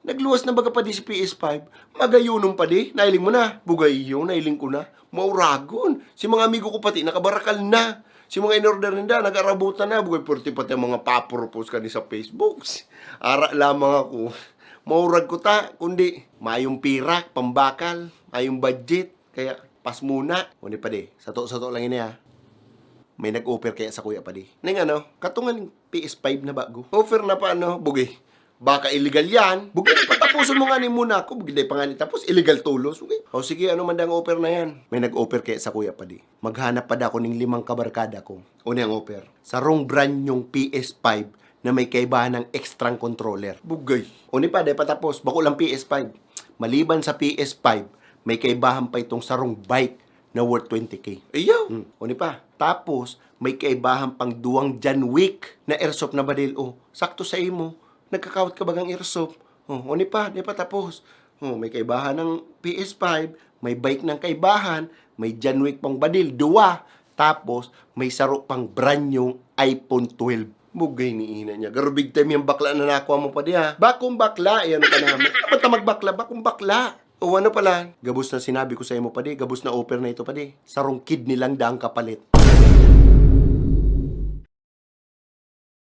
Nagluwas na baga pa di si PS5. Magayunom pa di. Nailing mo na. Bugayo, nailing ko na. Mauragon. Si mga amigo ko pati, nakabarakal na. Si mga in-order nila, nag-arabutan na. Bugay, purti pati ang mga papropose ka ni sa Facebook. Ara lamang ako. Maurag ko ta. Kundi, mayong pirak, pambakal, mayong budget. Kaya, pas muna. O ni pa di. Sato-sato lang ini ha. May nag-offer kaya sa kuya pa di. Ning ano, katungan ng PS5 na bago. Offer na pa ano, bugay. Baka illegal yan. Bugay, patapusin mo nga ni muna ako. Bugay, pa nga ni tapos, illegal tulos. Okay. O sige, ano man ang offer na yan? May nag-offer kaya sa kuya pa di. Maghanap pa da ako ng 5 kabarkada ko. O ang offer. Sarong brand yung PS5 na may kaibahan ng extra controller. Bugay. O ni pa, day patapos. Bako lang PS5. Maliban sa PS5, may kaibahan pa itong sarong bike na worth 20k. Ayaw. O ni pa. Tapos, may kaibahan pang 2 John Wick na airsoft na badil. O, sakto sa imo. Nagkakawat ka bagang airsoft. O ni pa, di pa tapos. May kaibahan ng PS5, may bike ng kaibahan, may John Wick pang badil, 2. Tapos, may saro pang brand yung iPhone 12. Bugay ni ina niya. Garo big time yung bakla na nakuha mo pa diya. Bakong bakla, ayan ka namin. Dapat na magbakla, bakong bakla. O ano pala, gabos na sinabi ko sa imo pa di, gabos na offer na ito pa di. Sarong kid nilang daang kapalit.